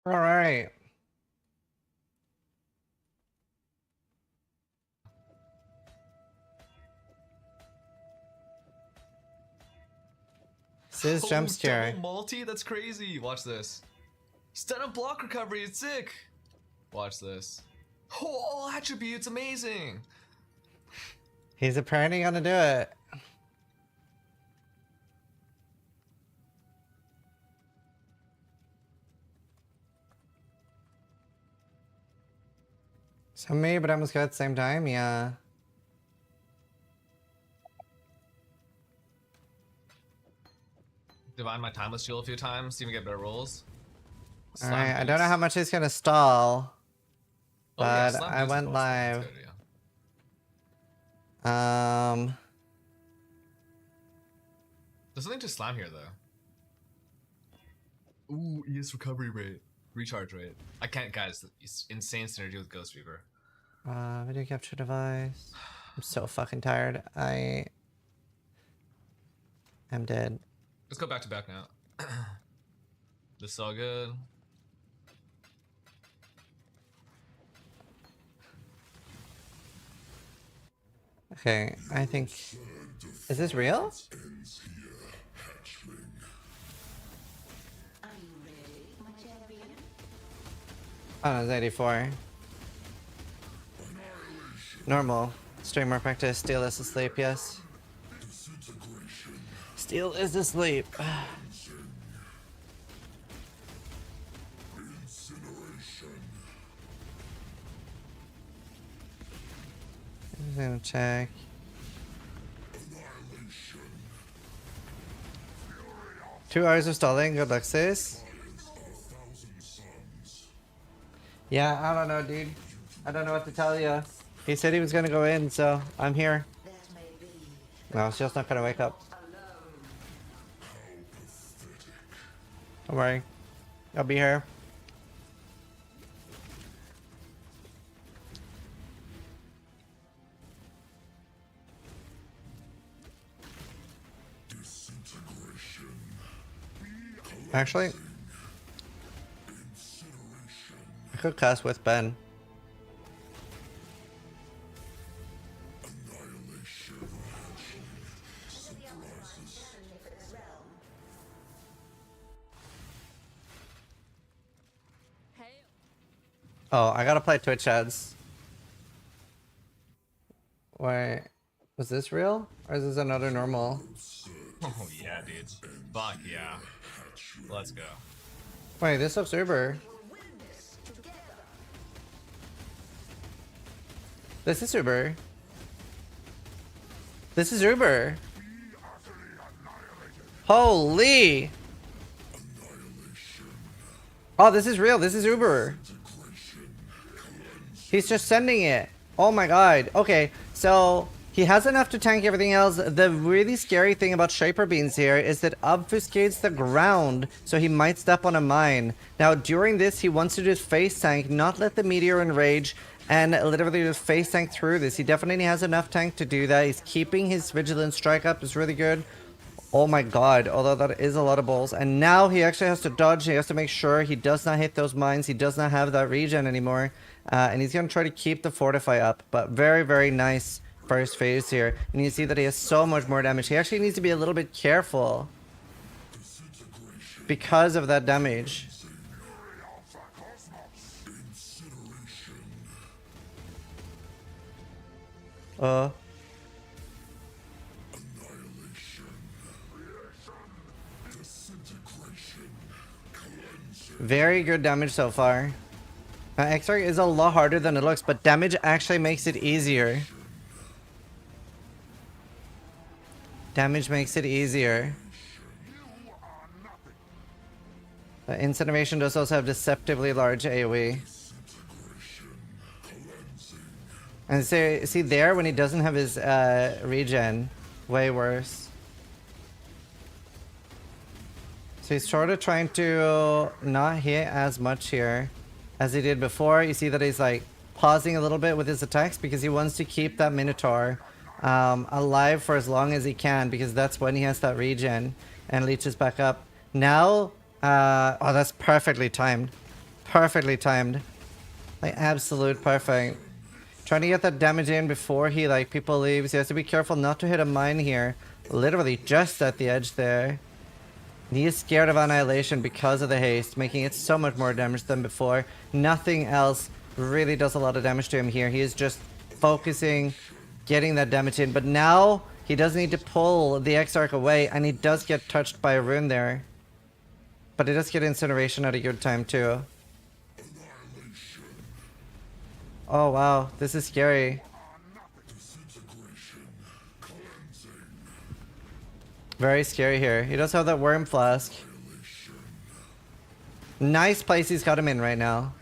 All right. Sis jump scare. Double multi? That's crazy. Watch this. Stun and block recovery. It's sick. Watch this. Oh, all attributes. Amazing. He's apparently gonna do it. So me, but almost got at the same time, yeah. Divine my timeless shield a few times, see if we get better rolls. Alright, I don't know how much he's gonna stall. Oh, yeah, But slam I boots went is live. good, yeah. There's something to slam here though. Ooh, ES recovery rate. Recharge rate. I can't, guys. It's insane synergy with Ghost Reaver. Video capture device. I'm so fucking tired. I am dead. Let's go back to back now. This is all good. Okay, I think... Is this real? Oh, no, it's 84. Normal. Streamer practice. Steel is asleep, yes. Steel is asleep. I'm gonna check. Two hours of stalling. Good luck, sis. Yeah, I don't know, dude. I don't know what to tell you. He said he was gonna go in, so I'm here. No, she's not gonna wake up. Don't worry. I'll be here. Actually, I could cast with Ben. Oh, I gotta play Twitch ads. Wait, was this real? Or is this another normal? Oh yeah, dude. Fuck yeah. Let's go. Wait, this looks Uber. This is Uber. This is Uber. Holy! Oh, this is real. This is Uber. He's just sending it. Oh my god. Okay, so he has enough to tank everything else. The really scary thing about Shaper Beans here is that obfuscates the ground, so he might step on a mine. Now, during this, he wants to just face tank, not let the meteor enrage, and literally just face tank through this. He definitely has enough tank to do that. He's keeping his Vigilance strike up. Is really good. Oh my god, although that is a lot of balls. And now he actually has to dodge. He has to make sure he does not hit those mines. He does not have that regen anymore. And he's going to try to keep the Fortify up. But very, very nice first phase here. And you see that he has so much more damage. He actually needs to be a little bit careful because of that damage. Very good damage so far. Exile is a lot harder than it looks, but damage actually makes it easier. Damage makes it easier. Incineration does also have deceptively large AoE. And see there, when he doesn't have his regen, way worse. So he's sort of trying to not hit as much here as he did before. You see that he's like pausing a little bit with his attacks because he wants to keep that Minotaur alive for as long as he can, because that's when he has that regen and leeches back up. Now, oh, that's perfectly timed. Perfectly timed. Like, absolute perfect. Trying to get that damage in before he, like, people leaves. He has to be careful not to hit a mine here. Literally just at the edge there. He is scared of Annihilation because of the haste, making it so much more damage than before. Nothing else really does a lot of damage to him here. He is just focusing, getting that damage in. But now, he does need to pull the Exarch away, and he does get touched by a rune there. But he does get Incineration at a good time, too. Oh, wow. This is scary. Very scary here. He does have that Worm Flask. Nice place he's got him in right now.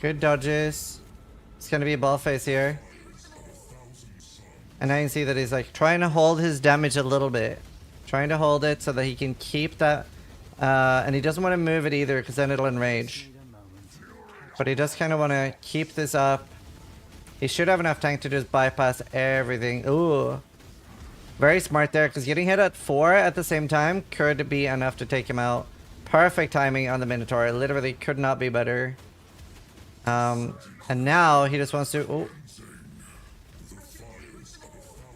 Good dodges. It's gonna be a ball face here. And I can see that he's like trying to hold his damage a little bit. Trying to hold it so that he can keep that. And he doesn't want to move it either because then it'll enrage. But he does kind of want to keep this up. He should have enough tank to just bypass everything. Ooh. Very smart there, because getting hit at 4 at the same time could be enough to take him out. Perfect timing on the Minotaur. Literally could not be better. And now he just wants to... Ooh.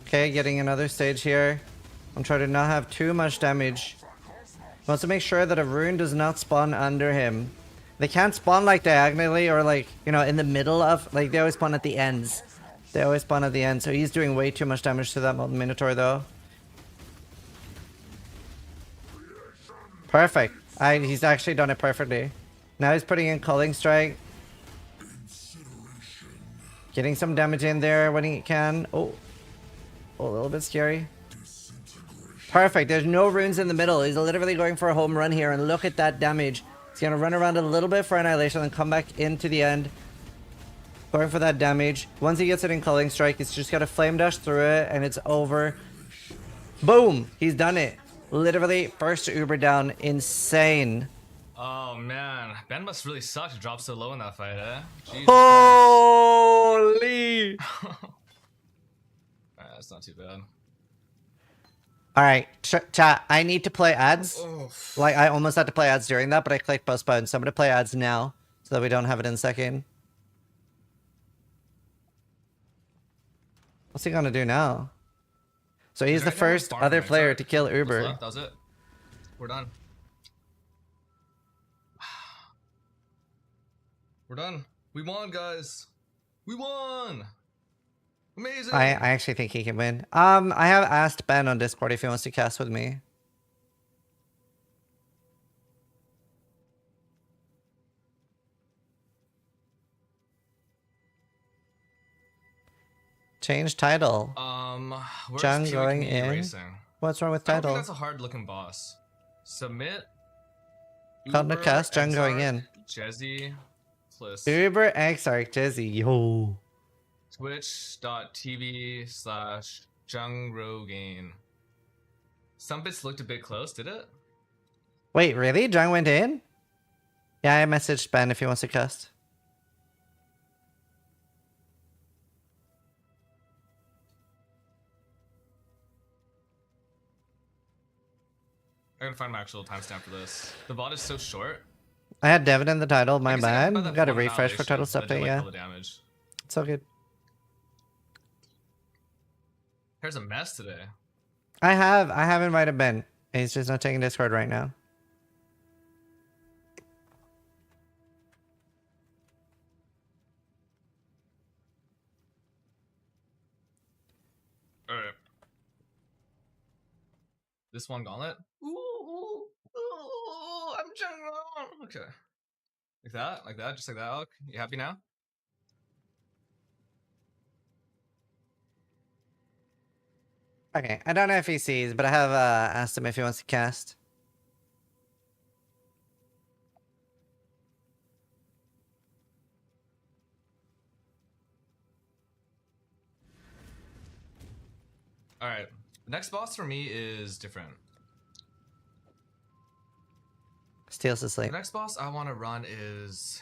Okay, getting another stage here. I'm trying to not have too much damage. Wants to make sure that a rune does not spawn under him. They can't spawn like diagonally or like, you know, in the middle of, like they always spawn at the ends. They always spawn at the end, so he's doing way too much damage to that Minotaur though. Perfect. He's actually done it perfectly. Now he's putting in Culling Strike. Getting some damage in there when he can. Oh, a little bit scary. Perfect. There's no runes in the middle. He's literally going for a home run here, and look at that damage. He's going to run around a little bit for Annihilation and come back into the end. Going for that damage. Once he gets it in Culling Strike, he's just got to Flame Dash through it and it's over. Boom! He's done it. Literally, first Uber down. Insane. Oh man, Ben must really suck to drop so low in that fight, eh? Jesus Holy! Alright, that's not too bad. Alright, chat, I need to play ads. Like, I almost had to play ads during that, but I clicked postpone, so I'm gonna play ads now, so that we don't have it in a second. What's he gonna do now? So he's the first other player to kill Uber. That was it. We're done. We're done. We won, guys. We won! Amazing! I actually think he can win. I have asked Ben on Discord if he wants to cast with me. Change title. Jung going in. Racing? What's wrong with I don't title? think that's a hard looking boss. Submit. Gauntlet cast, Jung going in. Jezzy plus Uber Exarch Jezzy. Yo. Twitch.tv/Jung Rogaine. Some bits looked a bit close, did it? Wait, really? Jung went in? Yeah, I messaged Ben if he wants to cast. I gotta find my actual timestamp for this. The bot is so short. I had Devin in the title, my bad. Got Got to refresh for title stuff, yeah. Damage. It's all good. Here's a mess today. I have invited Ben. He's just not taking Discord right now. Alright. This one Gauntlet? Ooh, I'm Jung. Okay. Like that, just like that, Alec. You happy now? Okay, I don't know if he sees, but I have asked him if he wants to cast. Alright. The next boss for me is different. Steals asleep. The next boss I want to run is...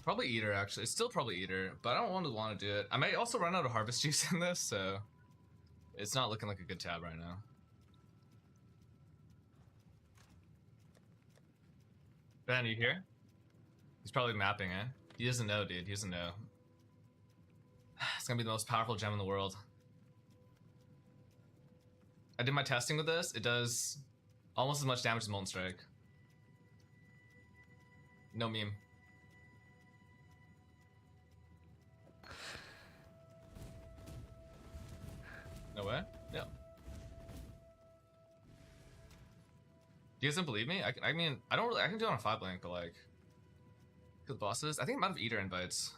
Probably Eater, actually. It's still probably Eater, but I don't want to do it. I might also run out of Harvest Juice in this, so it's not looking like a good tab right now. Ben, you here? He's probably mapping, eh? He doesn't know, dude. He doesn't know. It's gonna be the most powerful gem in the world. I did my testing with this. It does almost as much damage as Molten Strike. No meme. No way? Yeah. You guys don't believe me? I mean, I don't really, I can do it on a 5 link, but like, kill the bosses. I think I'm out of Eater invites.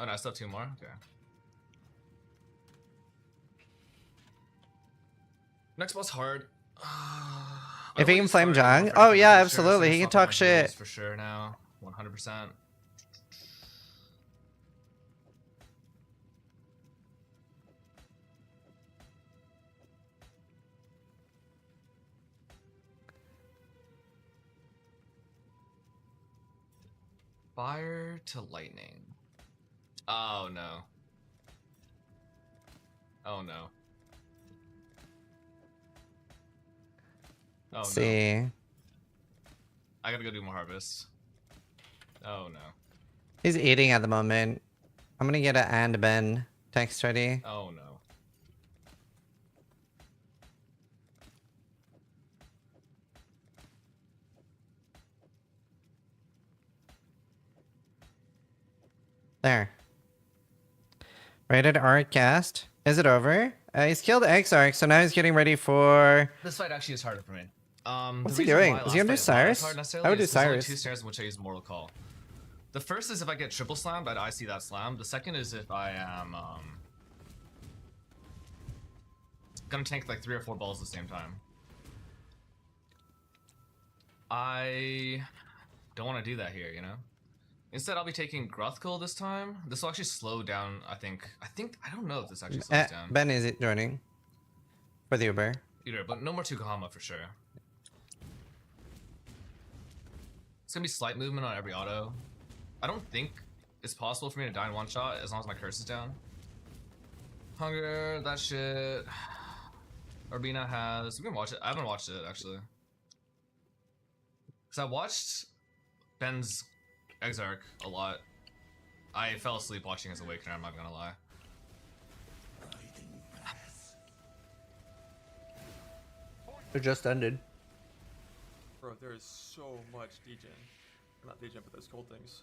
Oh no, I still have 2 more? Okay. Next boss hard. If he can flame Jung, oh yeah, absolutely, he can talk shit. For sure now, 100%. Fire to lightning. Oh no. Oh no. Oh See. no. I gotta go do more harvest. Oh no. He's eating at the moment. I'm gonna get an and Ben text ready. Oh no. There. Rated R cast. Is it over? He's killed Exarch, so now he's getting ready for... This fight actually is harder for me. What's he doing? Is he gonna do Sirus? I would do Sirus. 2 snares in which I use Mortal Call. The first is if I get triple slammed, I see that slam. The second is if I am gonna tank like 3 or 4 balls at the same time. I don't want to do that here, you know? Instead, I'll be taking Gruthkull this time. This will actually slow down, I think. I don't know if this actually slows down. Ben is it joining for the Uber. Either, but no more Tukahama for sure. It's gonna be slight movement on every auto. I don't think it's possible for me to die in 1 shot as long as my curse is down. Hunger, that shit. Urbina has. We can watch it. I haven't watched it actually. Because I watched Ben's Exarch a lot. I fell asleep watching his Awakener, I'm not gonna lie. It just ended. Bro, there is so much degen. Not degen, but those cold things.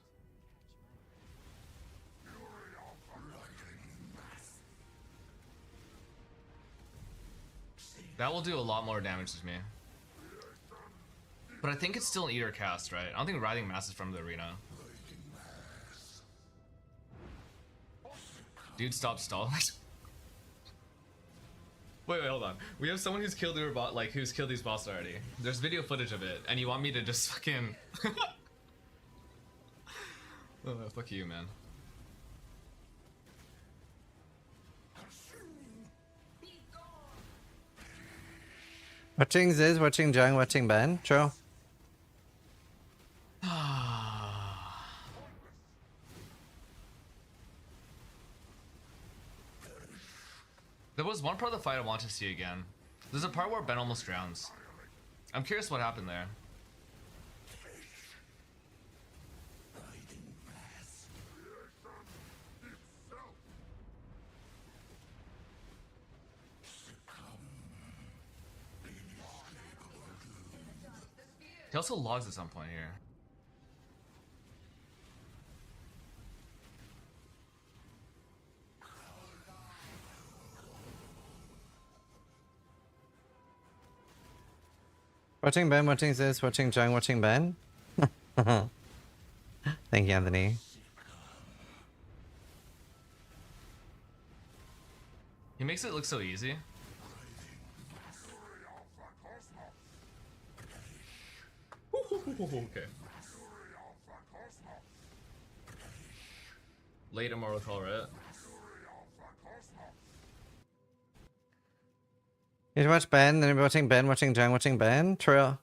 That will do a lot more damage to me. But I think it's still an Eater cast, right? I don't think Writhing Mass is from the arena. Dude, stop stalling. Wait, hold on. We have someone who's killed your bot, like who's killed these bosses already. There's video footage of it, and you want me to just fucking... Oh, fuck you, man. Watching Ziz, watching Jung, watching Ben. True. There was one part of the fight I want to see again. There's a part where Ben almost drowns. I'm curious what happened there. He also logs at some point here. Watching Ben, watching Ziz, watching Jung, watching Ben. Thank you, Anthony. He makes it look so easy. Okay. Late Immortal Call, right? You watch Ben, then watching Ben, watching Jung, watching Ben. True.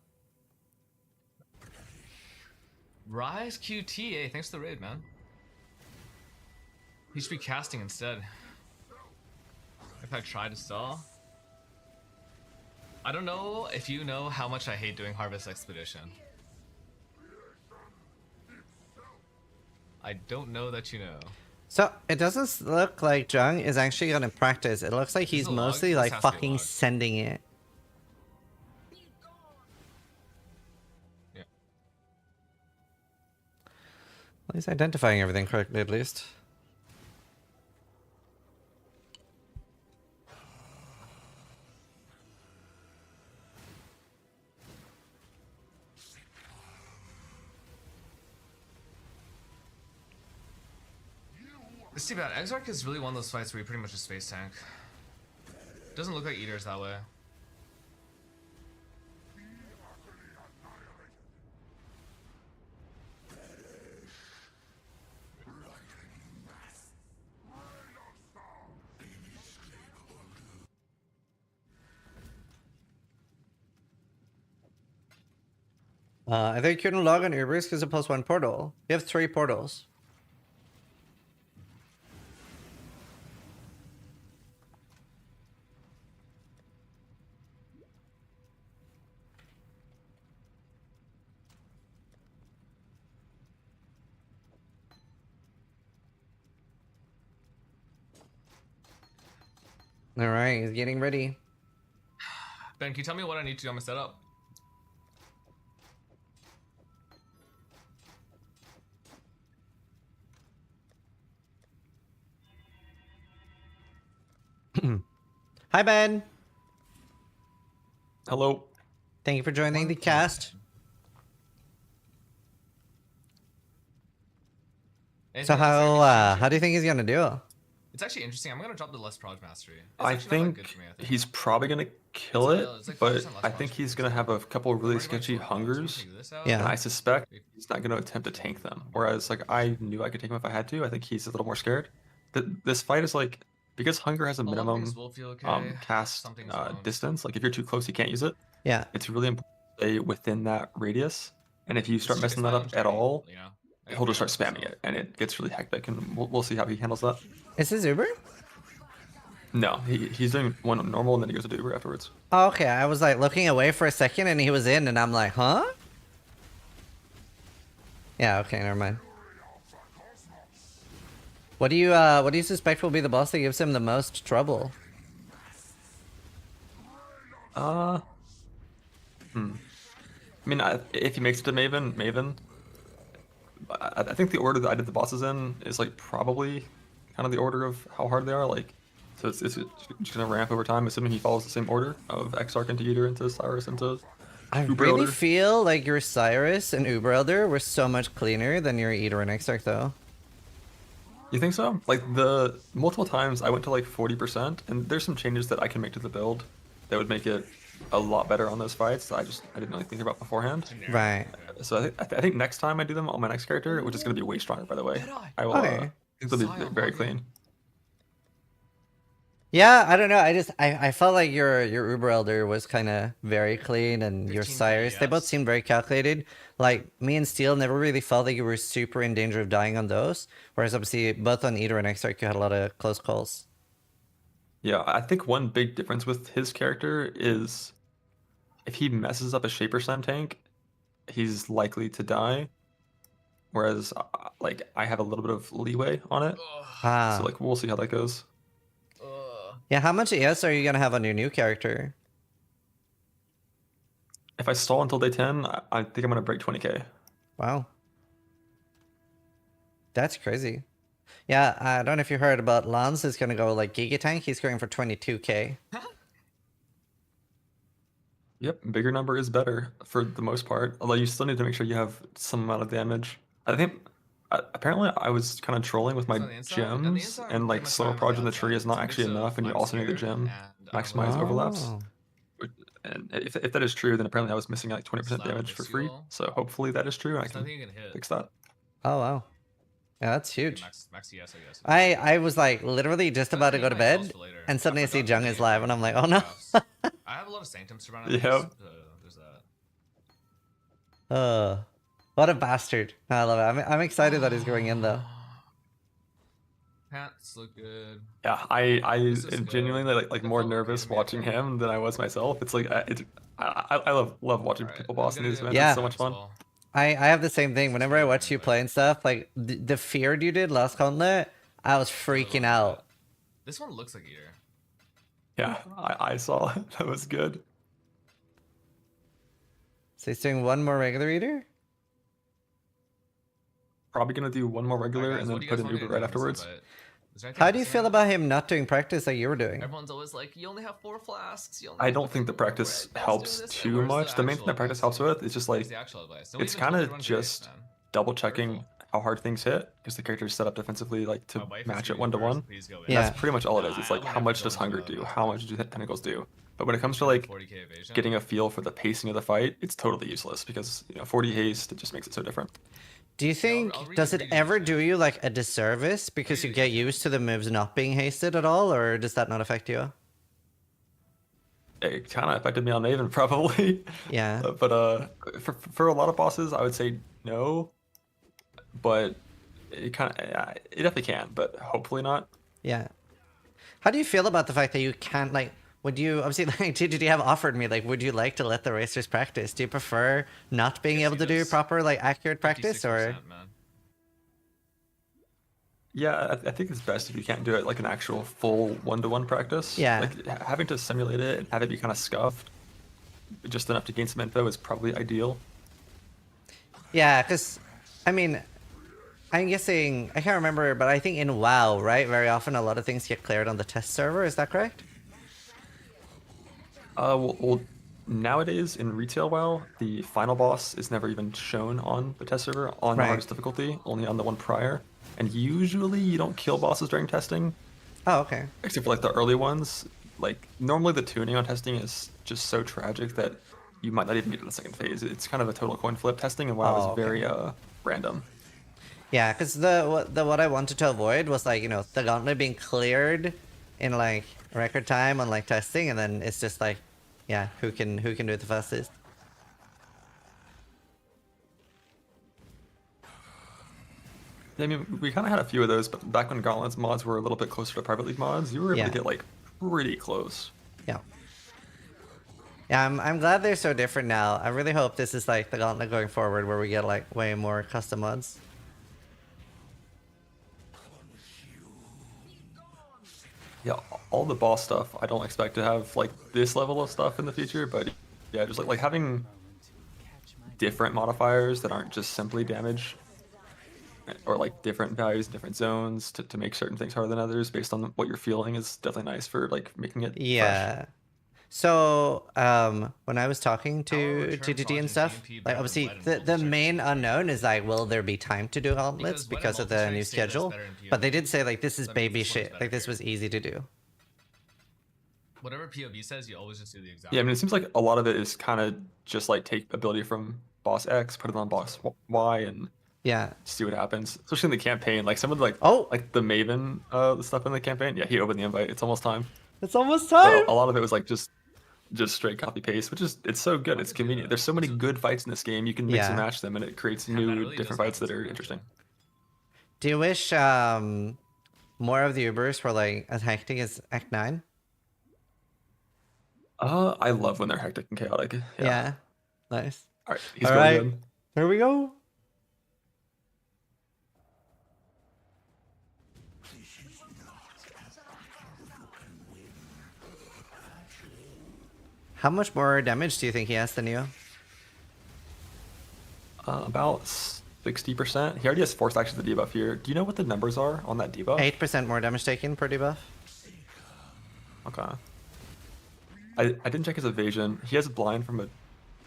Rise QTA, thanks for the raid, man. He should be casting instead. If I try to stall. I don't know if you know how much I hate doing Harvest Expedition. I don't know that you know. So it doesn't look like Jung is actually gonna practice. It looks like he's a log? mostly This like has to be a fucking log. sending it. Yeah. Well, he's identifying everything correctly at least. It's too bad. Exarch is really one of those fights where you're pretty much a space tank. Doesn't look like Eater's that way. I think you couldn't log on Ubers because it posts one portal. You have 3 portals. Alright, he's getting ready. Ben, can you tell me what I need to do on my setup? Hi, Ben. Hello. Thank you for joining the cast. So how do you think he's gonna do? It's actually interesting. I'm gonna drop the less proj mastery. It's I actually not that think good for me, I think. he's probably gonna kill it, It's like but 5% less I think proj. he's gonna have a couple of really I've already sketchy went for it. So I'm gonna hungers. take this out. Yeah. And I suspect he's not gonna attempt to tank them. Whereas like I knew I could take him if I had to. I think he's a little more scared. This fight is like because hunger has a lot of minimum things will feel okay, cast some things won't. distance. Like if you're too close, you can't use it. Yeah. It's really important to stay within that radius. And if you start It's messing my that own up at journey, all, you know? he'll just start spamming it, and it gets really hectic. And we'll see how he handles that. Is this Uber? No, he's doing one normal, and then he goes to Uber afterwards. Oh, okay. I was like looking away for a second and he was in and I'm like, huh? Yeah, okay, never mind. What do you suspect will be the boss that gives him the most trouble? I mean, if he makes it to Maven, I think the order that I did the bosses in is like probably kind of the order of how hard they are. Like, so it's just gonna ramp over time, assuming he follows the same order of Exarch into Eater into Sirus into I Uber really Elder. feel like your Sirus and Uber Elder were so much cleaner than your Eater and Exarch though. You think so? Like the multiple times I went to like 40%, and there's some changes that I can make to the build that would make it a lot better on those fights. I didn't really think about beforehand. Right. So I think next time I do them on my next character, which is going to be way stronger, by the way, I will. Okay. I think they'll be very clean. Yeah, I don't know. I felt like your Uber Elder was kind of very clean, and your 15 Cyrus, they both yes. seemed very calculated. Like me and Steel never really felt like you were super in danger of dying on those, whereas obviously both on Eater and Exarch you had a lot of close calls. Yeah, I think one big difference with his character is if he messes up a Shaper Slam tank, he's likely to die. Whereas, like, I have a little bit of leeway on it. Ah, So, like, we'll see how that goes. yeah. How much ES are you gonna have on your new character? If I stall until day 10, I think I'm going to break 20k. Wow, that's crazy. Yeah, I don't know if you heard about Lance is gonna go like Giga Tank. He's going for 22k. Yep, bigger number is better for the most part. Although you still need to make sure you have some amount of damage. I think apparently I was kind of trolling with my So on the inside- on the gems, inside, and pretty like much slower on the proj in the outside. tree is not It's a actually mix of enough, and you I'm also need the scared gem and maximize I'm overlaps. Oh. And if that is true, then apparently I was missing like 20% Slap damage for this free. fuel. So hopefully that is true, and I There's can nothing you can hit. fix that. Oh wow. Yeah, that's huge. Max ES, I guess. I was like literally just about to go to bed, and suddenly I see Jung is live, and I'm like, oh no. I have a lot of Sanctums around. Yep. There's that. What a bastard. I love it. I'm excited that he's going in though. Pants look good. Yeah, I This is am good. genuinely like The more felt okay nervous to me, watching actually. him than I was myself. It's like I love watching Alright, people we boss in gotta these do events. It's Yeah. so much as fun. well. I have the same thing. Whenever I really watch you play and stuff, like the feared you did last Gauntlet, I was freaking out. This one looks like Eater. Yeah, I saw it. That was good. So he's doing one more regular eater? Probably gonna do one more Alright, regular guys, and what then do you put guys an want me to Uber do right on this afterwards. invite? Is there anything How do you missing feel right about him not doing practice like you were doing? Everyone's always like, you only have 4 flasks. You only I have don't think the whatever, practice guys helps doing this? too Where's much. The main actual thing that practice advice? helps with is just Where's like the actual advice? Don't it's even tell me kind to run of PAs, just man. double checking Careful. how hard things hit because the character is set up defensively like My to wife is match it getting 1 to Ubers, 1. please go in. Yeah. That's pretty much all it is. It's Nah, like I how would much never does go into hunger the do? last How match. much do tentacles do? But when it comes to Only like 40k evasion. getting a feel for the pacing of the fight, it's totally useless because 40 haste it just makes it so different. Do you think, I'll read does the it readings, ever man. do you like a disservice because you read get it. used to the moves not being hasted at all, or does that not affect you? It kind of affected me on Maven probably. Yeah. But for a lot of bosses, I would say no. But it definitely can, but hopefully not. Yeah. How do you feel about the fact that you can't, like, would you, obviously, like, TGD have offered me, like, would you like to let the racers practice? Do you prefer not being Yes, able he to do does. proper, like, accurate practice, or? 56%, man. Yeah, I think it's best if you can't do it like an actual full 1-to-1 practice. Yeah. Like having to simulate it and have it be kind of scuffed, just enough to gain some info is probably ideal. Yeah, because, I mean, I'm guessing, I can't remember, but I think in WoW, right, very often a lot of things get cleared on the test server, is that correct? Well, nowadays in retail WoW, the final boss is never even shown on the test server on the Right. hardest difficulty, only on the one prior. And usually you don't kill bosses during testing, Oh, okay. except for like the early ones. Like normally the tuning on testing is just so tragic that you might not even get to the second phase. It's kind of a total coin flip. Testing in WoW Oh, is okay. very random. Yeah, because what I wanted to avoid was, like, the gauntlet being cleared in, like, record time on, like, testing, and then it's just like, yeah, who can do it the fastest? I mean, we kind of had a few of those, but back when Gauntlet's mods were a little bit closer to private league mods, you were able Yeah. to get like pretty close. Yeah. Yeah, I'm glad they're so different now. I really hope this is like the Gauntlet going forward, where we get like way more custom mods. Yeah, all the boss stuff, I don't expect to have like this level of stuff in the future, but yeah, just like having different modifiers that aren't just simply damage, or like different values in different zones to make certain things harder than others based on what you're feeling is definitely nice for like making it fresh. Yeah. So, when I was talking Our to return TGT and project, stuff, TMP like better obviously than Wet and the Multi-Search main is better. unknown is like, will there be time to do gauntlets Because Wet and because of the Multi-Search new say that's schedule? better in But they PoE. did say like this is That means baby this one is shit. better Like this here. was easy to do. Whatever POV says, you always just do the exact. Yeah, I mean, it seems like a lot of it is kind of just like take ability from boss X, put it on boss Y, and Yeah. see what happens. Especially in the campaign, like some of the, Oh, like the Maven the stuff in the campaign. Yeah, he opened the invite. It's almost time. it's almost But time. a lot of it was like just straight copy paste, which is it's so good. It's convenient. There's so many good fights in this game. You can mix and Yeah. match them, and it creates Yeah, that new really does different fights that happen are sometimes, interesting. Do you wish more of the Ubers were like as hectic as Act 9? I love when they're hectic and chaotic. Yeah. Nice. All right, he's All going right. good. Here we go. How much more damage do you think he has than you? About 60%. He already has forced action of the debuff here. Do you know what the numbers are on that debuff? 8% more damage taken per debuff. Okay. I didn't check his evasion. He has blind from a.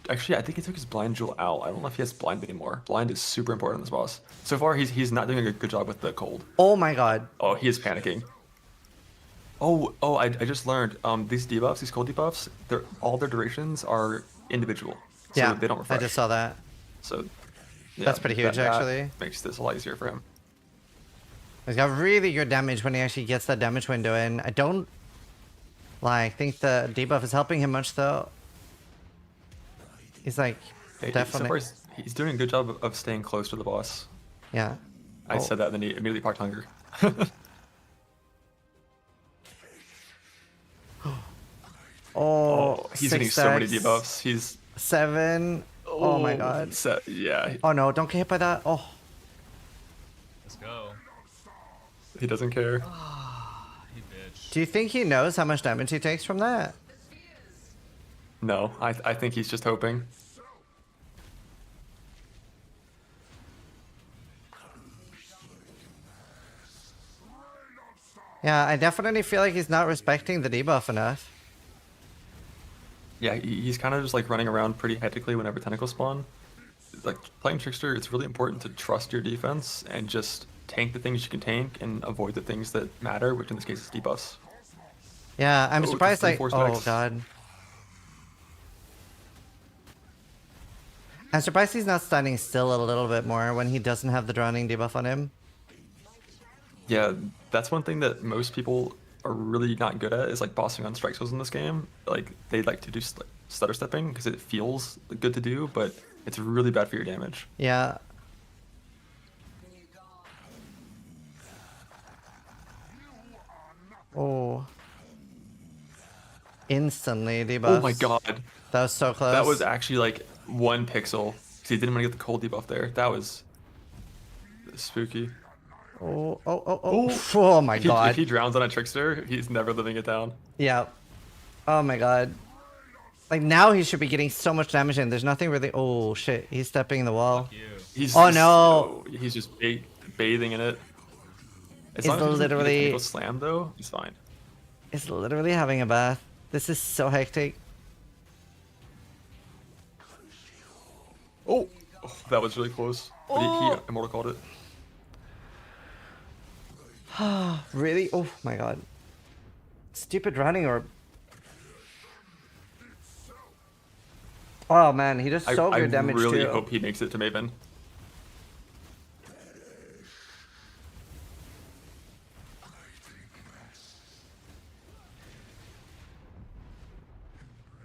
Actually, I think he took his blind jewel out. I don't know if he has blind anymore. Blind is super important in this boss. So far, he's not doing a good job with the cold. Oh my god. Oh, he is panicking. I just learned. These debuffs, these cold debuffs, all their durations are individual. So Yeah, they don't refresh. I just saw that. So. Yeah, That's pretty huge, actually. Makes this a lot easier for him. He's got really good damage when he actually gets that damage window in. I don't think the debuff is helping him much though. He's like So definitely far, he's doing a good job of staying close to the boss. yeah. I Oh. said that and then he immediately parked hunger. He's getting 6 so many stacks, debuffs. He's 7. Oh my god. Yeah, Oh no, don't get hit by that. Oh. Let's go. he doesn't care. You bitch. Do you think he knows how much damage he takes from that? No, I think he's just hoping. Yeah, I definitely feel like he's not respecting the debuff enough. Yeah, he's kind of just like running around pretty hectically whenever tentacles spawn. Like playing Trickster, it's really important to trust your defense and just tank the things you can tank and avoid the things that matter, which in this case is debuffs. Yeah, I'm surprised like, 24 oh stacks. god. I'm surprised he's not standing still a little bit more when he doesn't have the drowning debuff on him. Yeah, that's one thing that most people are really not good at is like bossing on strike zones in this game. Like they like to do stutter stepping because it feels good to do, but it's really bad for your damage. Yeah. Oh. Instantly debuff. Oh my god, That was so close. that was actually like 1 pixel. 'Cause he didn't want to get the cold debuff there. That was spooky. Oh, oh, oh, oh. Oh my god. If he drowns on a Trickster, he's never living it down. Yeah. Oh my god. Like now he should be getting so much damage in. There's nothing really. Oh shit. He's stepping in the wall. Fuck you. He's Oh, just- no. He's just bathing in it. As He's long as he doesn't get a literally- tentacle slam though, he's fine. He's literally having a bath. This is so hectic. Oh, that was really close. But he immortal called it. Really? Oh my god. Stupid running orb. Oh man, he does so I good damage really too. hope he makes it to Maven.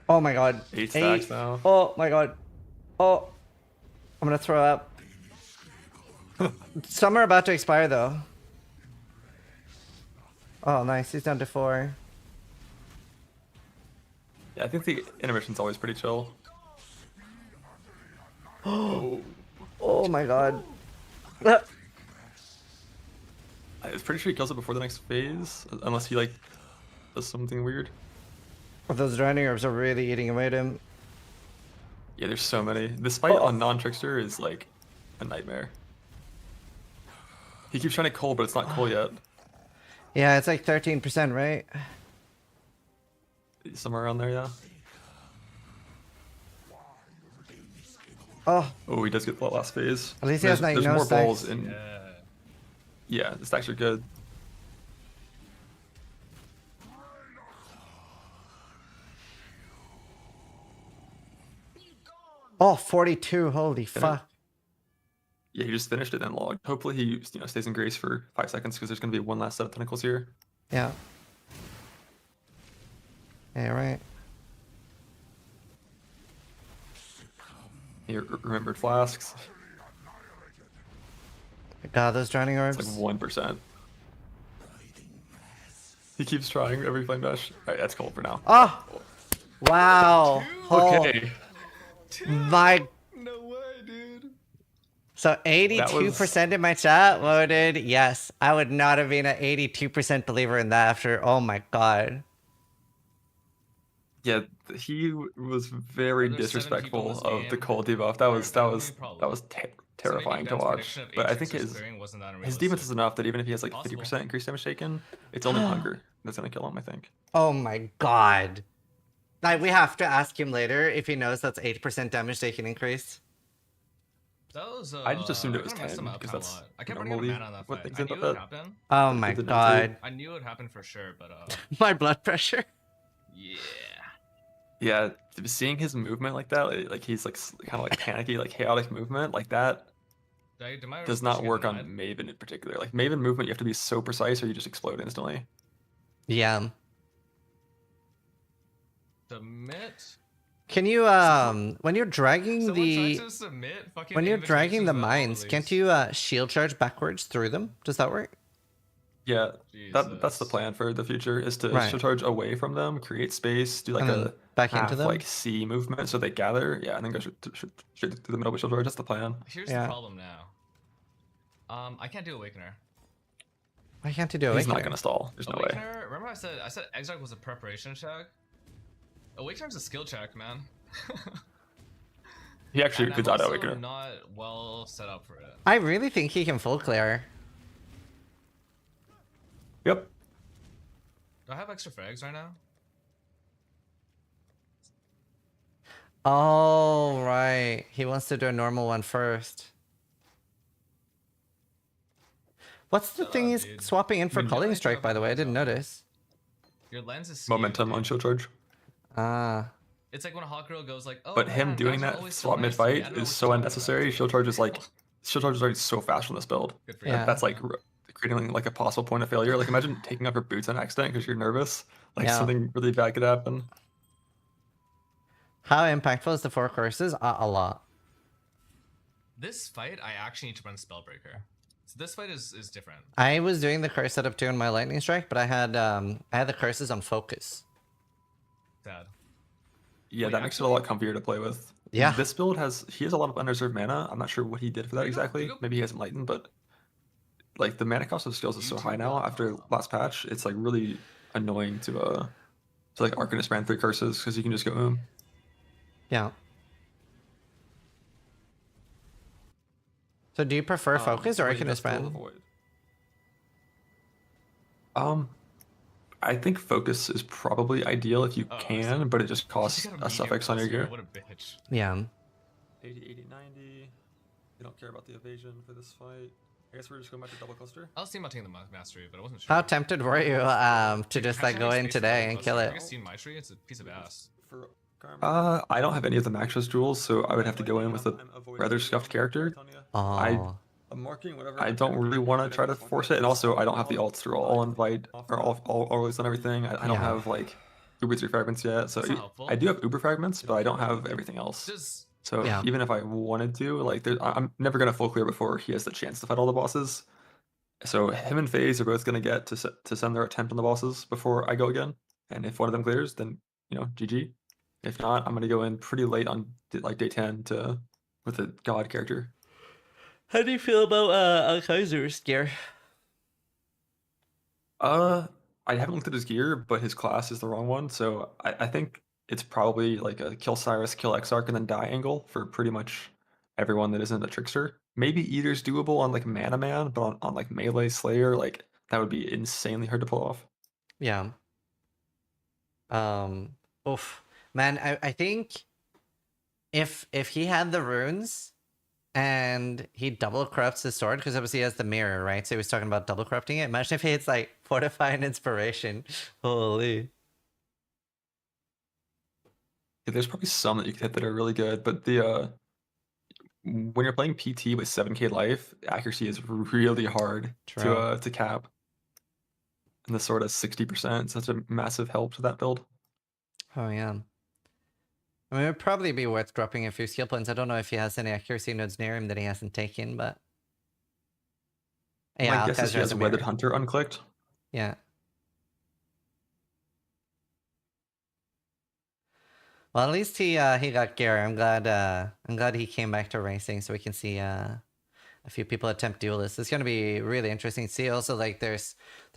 Oh my god. 8 stacks now. Oh my god. Oh. I'm gonna throw up. Some are about to expire though. Oh nice, he's down to 4. Yeah, I think the intermission's always pretty chill. Oh, Oh my god. Ah. I was pretty sure he kills it before the next phase, unless he like does something weird. Those drowning orbs are really eating away at him. Yeah, there's so many. This fight on non-Trickster is like a nightmare. He keeps trying to cull, but it's not cull yet. Yeah, it's like 13%, right? Somewhere around there, yeah. Oh, Oh, he does get the last phase. At least he has, like, there's no more stacks. balls in. Yeah. Yeah, the stacks are good. oh, 42. Holy fuck. Yeah, he just finished it and logged. Hopefully he stays in grace for 5 seconds because there's gonna be one last set of tentacles here. Yeah. Yeah, right. He remembered flasks. God, those drowning orbs. It's like 1%. He keeps trying every flame dash. Alright, that's cool for now. Oh! Wow. Okay. Oh, my. No way, dude. So 82% in my chat voted yes. I would not have been an 82% believer in that after. Oh my god. Yeah, he was very There's 7 people in disrespectful this of the game. cold debuff. That was terrifying to watch. But I think his defense is enough that even if he has like 50% increased damage taken, it's only hunger that's gonna kill him. I think. Oh my god. Like, we have to ask him later if he knows that's 8% damage taken increase. That was, I just assumed it that was kinda messed 10, him up because kinda that's a lot. I kept running out of normally mana on that what fight. things I end knew up it would at. happen. Oh my didn't god. I knew it would happen for sure, but My blood pressure. yeah. Yeah, seeing his movement like that, like he's like kind of like panicky, like chaotic movement like that Did my does not expression get work on denied? Maven in particular. Like Maven movement, you have to be so precise or you just explode instantly. Yeah. Submit. Can you when you're dragging Someone the tried to submit fucking when you're dragging the invitations mines, without can't release. you shield charge backwards through them? Does that work? Yeah, that's the Jesus. plan for the future is to Right. shield charge away from them, create space, do like And then a back into half them? like C movement so they gather, yeah, and then go straight through the middle with shield charge. That's the plan. Here's Yeah. the problem now. I can't do Awakener. Why can't you do He's not Awakener? gonna stall. There's no way. Awakener. Remember I said Exile was a preparation check. Awakener's a skill check, man. He actually And could I'm die to also Awakener. not well set up for it. I really think he can full clear. Yep. Do I have extra frags right now? Oh, right. He wants to do a normal one first. What's the Shut thing up, he's dude. swapping in for I mean, Culling yeah, Strike, yeah, by the way? I didn't yeah. notice. Your lens is skewed, Momentum dude. on shield charge. Ah. It's like when a hot girl goes like, "Oh, But man, him doing guys are that always so swap nice to me. I mid don't fight know is what so you're talking unnecessary. about." Shield charge is already so fast from this build. Good for Yeah. you. That's like creating like a possible point of failure. Like imagine taking off your boots on accident because you're nervous. Like Yeah. something really bad could happen. How impactful is the 4 courses? A lot. This fight, I actually need to run Spellbreaker. So this fight is different. I was doing the curse setup too in my Lightning Strike, but I had the curses on focus. Sad. Yeah, Wait, that makes it a lot comfier to play with. Yeah. This build has a lot of unreserved mana. I'm not sure what he did for that You go- exactly. you go- Maybe he has Enlighten, but like the mana cost of skills is so high now YouTube.com. after last patch. It's like really annoying to like Arcanist ban 3 curses because you can just go Yeah. So do you prefer focus or wait, Arcanist that's Fill the ban? Void. I think focus is probably ideal if you Oh, I can, but it just costs You got a medium suffix on your plus here, gear. What a bitch. Yeah. 80, 80, 90. We don't care about the evasion for this fight. I guess we're just going back to double cluster. I was thinking about taking the mastery, but I wasn't sure. How tempted were you to just like Actually, go I in space today double and cluster. kill Have it? you guys seen my tree? It's a piece of ass. For I don't have any of the Maxus jewels, so I would have to go in with a rather scuffed character. Oh. I don't really want to try to force it, and also I don't have the ults through all invite or all always and everything. I don't Yeah. have like Uber 3 fragments yet, so That's not helpful. I do have Uber fragments, but I don't have everything else. Just So Yeah. even if I wanted to, like, I'm never gonna full clear before he has the chance to fight all the bosses. So him and FaZe are both gonna get to send their attempt on the bosses before I go again. And if one of them clears, then GG. If not, I'm gonna go in pretty late on like day 10 with a god character. How do you feel about Kaiser's gear? I haven't looked at his gear, but his class is the wrong one. So I think it's probably like a kill Sirus, kill Exarch, and then die angle for pretty much everyone that isn't a trickster. Maybe Eater's doable on like Mana Man, but on like Melee Slayer, like that would be insanely hard to pull off. Yeah. Oof. Man, I think if he had the runes and he double corrupts his sword, because obviously he has the mirror, right? So he was talking about double corrupting it. Imagine if he hits like Fortify and Inspiration. Holy. Yeah, there's probably some that you could hit that are really good, but the when you're playing PT with 7k life, accuracy is really hard True. to cap. And the sword has 60%, so that's a massive help to that build. Oh yeah. I mean, it would probably be worth dropping a few skill points. I don't know if he has any accuracy nodes near him that he hasn't taken, but yeah, My guess is Alcazar he has a Weathered mirror. Hunter unclicked. Yeah. Well, at least he got gear. I'm glad he came back to racing so we can see a few people attempt duelists. It's gonna be really interesting to see. Also, like there's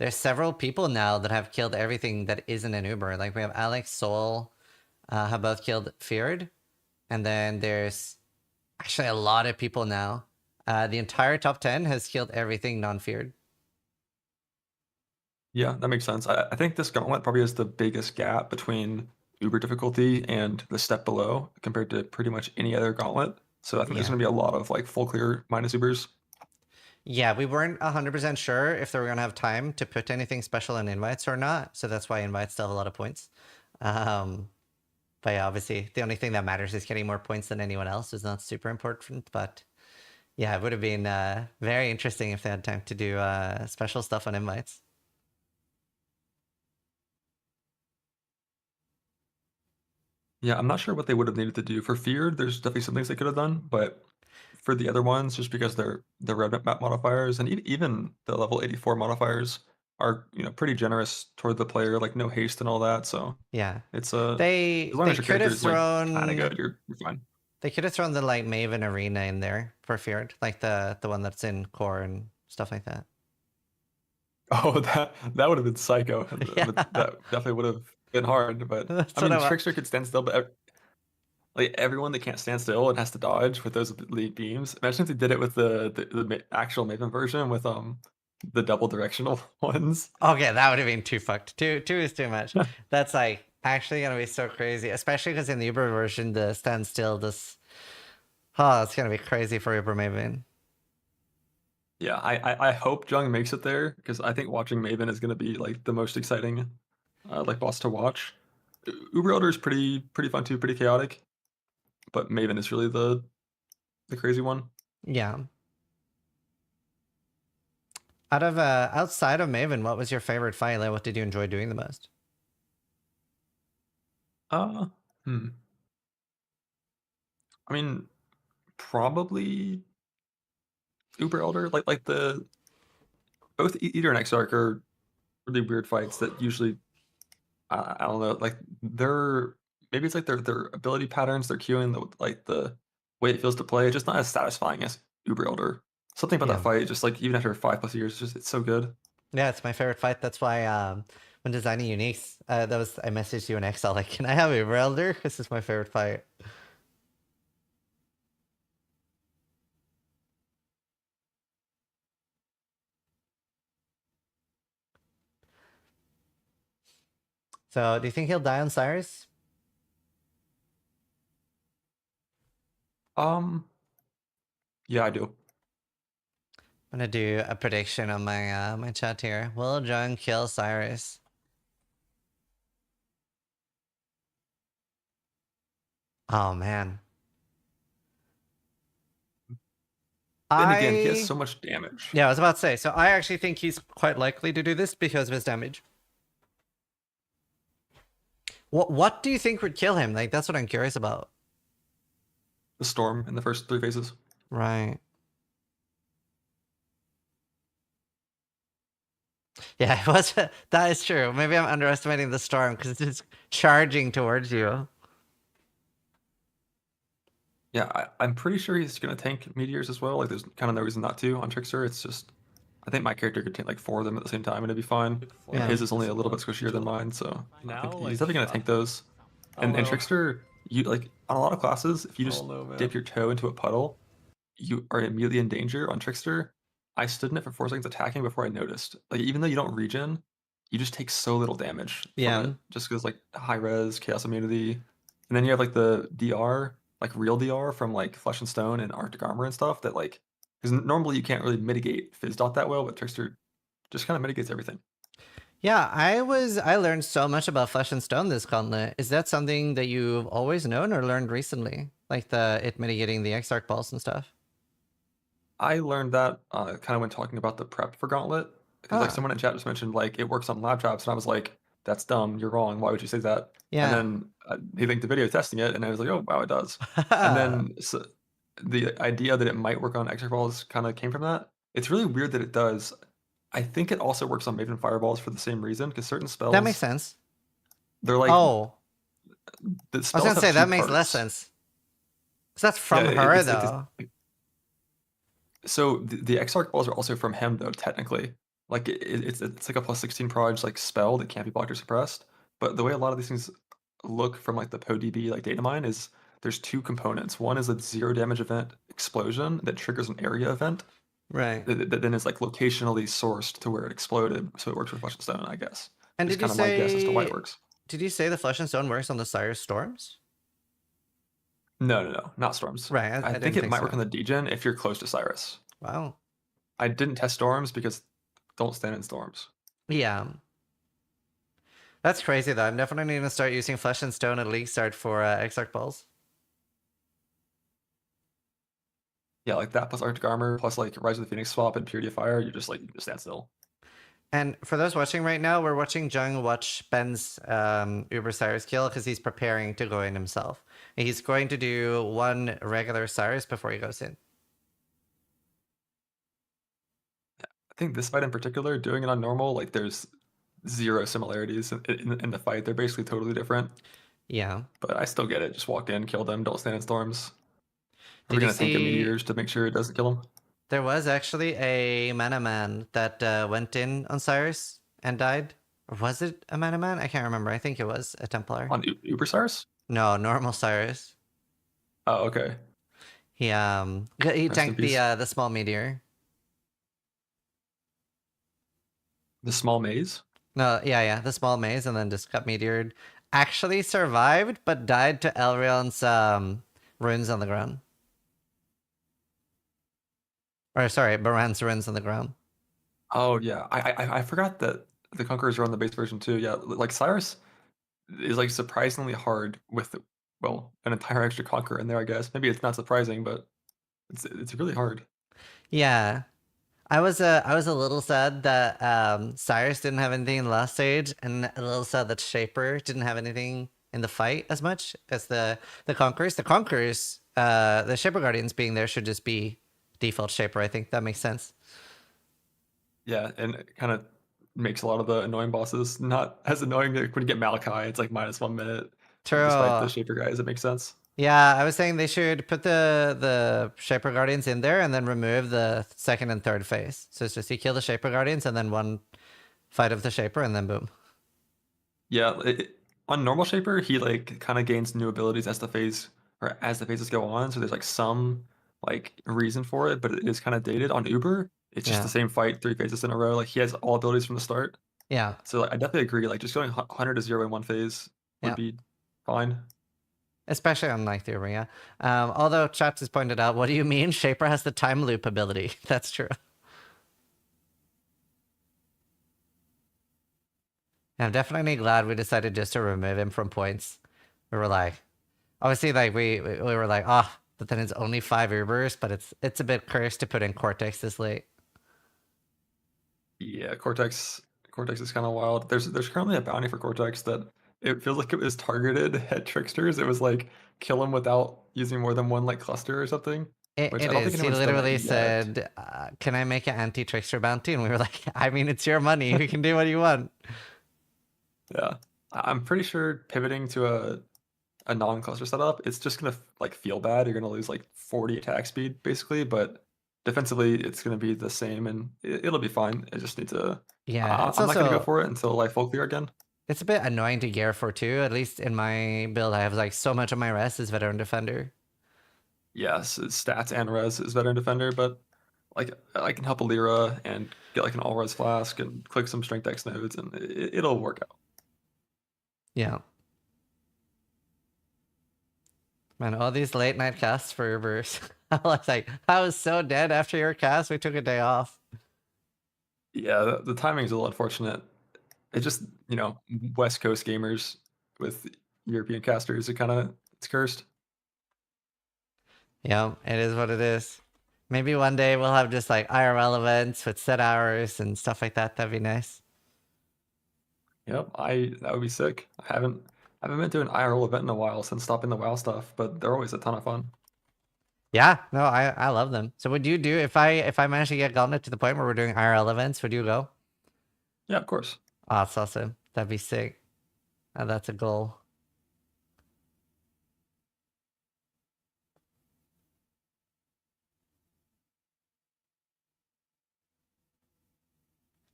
several people now that have killed everything that isn't an Uber. Like we have Alex, Soul, have both killed Feared, and then there's actually a lot of people now. The entire top 10 has killed everything non-feared. Yeah, that makes sense. I think this Gauntlet probably has the biggest gap between Uber difficulty and the step below compared to pretty much any other Gauntlet. So I think there's Yeah. going to be a lot of like full clear minus Ubers. Yeah, we weren't 100% sure if they were going to have time to put anything special in invites or not. So that's why invites still have a lot of points. But yeah, obviously, the only thing that matters is getting more points than anyone else is not super important. But yeah, it would have been very interesting if they had time to do special stuff on invites. Yeah, I'm not sure what they would have needed to do. For Feared, there's definitely some things they could have done, but for the other ones, just because they're red map modifiers and even the level 84 modifiers are pretty generous toward the player, like no haste and all that. So Yeah. it's They as long as your could character have is like kind of thrown good, you're fine. they could have thrown the like Maven Arena in there for Feared, like the one that's in core and stuff like that. Oh, that would have been psycho. Yeah. That definitely would have been hard. But That's I what mean, I want. Trickster could stand still, but like everyone that can't stand still and has to dodge with those elite beams. Imagine if they did it with the actual Maven version with the double directional ones. Okay, that would have been too fucked. Two is too much. That's like actually gonna be so crazy, especially because in the Uber version, the standstill, it's gonna be crazy for Uber Maven. Yeah, I hope Jung makes it there because I think watching Maven is gonna be like the most exciting, like boss to watch. Uber Elder is pretty fun too, pretty chaotic, but Maven is really the crazy one. Yeah. Outside of Maven, what was your favorite fight? Like, what did you enjoy doing the most? Uh, hmm. I mean, probably Uber Elder, like the both Eater and Exarch are really weird fights that usually I don't know, like maybe it's like their ability patterns, their queuing, like the way it feels to play, it's just not as satisfying as Uber Elder. Something about Yeah. that fight, just like even after 5+ years, it's so good. Yeah, it's my favorite fight. That's why when designing uniques, I messaged you in Exile like, can I have Uber Elder? This is my favorite fight. So, do you think he'll die on Sirus? Yeah, I do. I'm gonna do a prediction on my my chat here. Will Jung kill Sirus? Oh man. Then again, he has so much damage. Yeah, I was about to say. So I actually think he's quite likely to do this because of his damage. What do you think would kill him? Like that's what I'm curious about. The storm in the first 3 phases. Right. Yeah, it was. That is true. Maybe I'm underestimating the storm because it's just charging towards you. Yeah, I'm pretty sure he's gonna tank meteors as well. Like, there's kind of no reason not to on Trickster. It's just, I think my character could tank like 4 of them at the same time and it'd be fine. And Yeah. his is only a little bit squishier than mine, so I think he's definitely gonna tank those. I don't And know. Trickster, you like on a lot of classes, if you just don't know, man. dip your toe into a puddle, you are immediately in danger. On Trickster, I stood in it for 4 seconds attacking before I noticed. Like, even though you don't regen, you just take so little damage from Yeah. it, just because like high res, chaos immunity, and then you have like the DR, like real DR from like Flesh and Stone and Arctic Armor and stuff that like, because normally you can't really mitigate Fizz dot that well, but Trickster just kind of mitigates everything. Yeah, I learned so much about Flesh and Stone this Gauntlet. Is that something that you've always known or learned recently? Like it mitigating the Exarch balls and stuff? I learned that kind of when talking about the prep for Gauntlet, because like Ah. someone in chat just mentioned like it works on lab traps, and I was like, that's dumb, you're wrong. Why would you say that? Yeah. And then he linked the video testing it, and I was like, oh wow, it does. And then the idea that it might work on Exarch balls kind of came from that. It's really weird that it does. I think it also works on Maven Fireballs for the same reason, because certain spells that makes sense. they're like Oh, the I was spells gonna have say that 2 makes less parts. sense. 'Cause that's from Yeah, her it's like though. So the Exarch balls are also from him though, technically. Like it's like a +16 proj like spell that can't be blocked or suppressed. But the way a lot of these things look from like the PoDB like data mine is there's 2 components. One is a 0 damage event explosion that triggers an area event Right. that then is like locationally sourced to where it exploded, so it works with Flesh and Stone, I guess. And It's did you kind of my guess as to why say it works. did you say the Flesh and Stone works on the Sirus storms? No, not storms. Right, I think didn't it think might so. work on the degen if you're close to Sirus. Wow. I didn't test storms because don't stand in storms. Yeah. That's crazy though. I'm definitely gonna start using Flesh and Stone at League Start for Exarch balls. Yeah, like that plus Arctic Armor plus like Rise of the Phoenix swap and Purity of Fire, you just stand still. And for those watching right now, we're watching Jung watch Ben's Uber Sirus kill because he's preparing to go in himself. And he's going to do 1 regular Sirus before he goes in. think this fight in particular, doing it on normal, like there's zero similarities in the fight. They're basically totally different. Yeah. But I still get it. Just walk in, kill them, don't stand in storms. We're Did you gonna think of see meteors to make sure it doesn't kill them. there was actually a mana man that went in on Sirus and died? Or was it a mana man? I can't remember. I think it was a Templar. On Ubersars? No, normal Sirus. Oh, okay. He in tanked peace. the small meteor. The small maze? No, yeah, the small maze, and then just got meteored. Actually survived, but died to Elrion's runes on the ground. Or sorry, Baran's runes on the ground. Oh yeah. I forgot that the Conquerors are on the base version too. Yeah, like Cyrus is like surprisingly hard with well, an entire extra Conqueror in there, I guess. Maybe it's not surprising, but it's really hard. Yeah. I was a little sad that Cyrus didn't have anything in the last stage, and a little sad that Shaper didn't have anything in the fight as much as the Conquerors. The Conquerors, the Shaper Guardians being there should just be default Shaper. I think that makes sense. Yeah, and it kind of makes a lot of the annoying bosses not as annoying. Like when you get Malachi, it's like -1 minute. Despite the True. Shaper guys, it makes sense. Yeah, I was saying they should put the Shaper Guardians in there and then remove the second and third phase. So it's just you kill the Shaper Guardians and then one fight of the Shaper and then boom. Yeah, on normal Shaper, he like kind of gains new abilities as the phase or as the phases go on. So there's like some like reason for it, but it is kind of dated. On Uber, it's just Yeah. the same fight 3 phases in a row. Like he has all abilities from the start. Yeah. So like, I definitely agree. Like just going 100 to 0 in one phase would Yeah. be fine. Especially on Night Theory, yeah. Although chat has pointed out, what do you mean? Shaper has the time loop ability. That's true. I'm definitely glad we decided just to remove him from points. We were like, obviously, like we were like, oh, but then it's only 5 Ubers, but it's a bit cursed to put in Cortex this late. Yeah, Cortex is kind of wild. There's currently a bounty for Cortex that it feels like it was targeted at tricksters. It was like kill them without using more than one like cluster or something. Which It I don't think is. He anyone's done that literally yet. said, "Can I make an anti-trickster bounty?" And we were like, "I mean, it's your money. You can do what you want." Yeah, I'm pretty sure pivoting to a non-cluster setup, it's just gonna like feel bad. You're gonna lose like 40 attack speed basically, but defensively it's gonna be the same and it'll be fine. I just need to. Yeah, it's I'm not gonna go also for it until I full clear again. it's a bit annoying to gear for too. At least in my build, I have like so much of my rest is veteran defender. Yes, it's stats and res is veteran defender, but like I can help Alira and get like an all res flask and click some strength X nodes and it'll work out. Yeah. Man, all these late night casts for Ubers. I was like, I was so dead after your cast. We took a day off. Yeah, the timing's a little unfortunate. It's just, West Coast gamers with European casters, it's cursed. Yeah, it is what it is. Maybe one day we'll have just like IRL events with set hours and stuff like that. That'd be nice. Yep, that would be sick. I haven't been to an IRL event in a while since stopping the WoW stuff, but they're always a ton of fun. Yeah, no, I love them. So would you do if I manage to get Gauntlet to the point where we're doing IRL events, would you go? Yeah, of course. Oh, that's awesome. That'd be sick. That's a goal.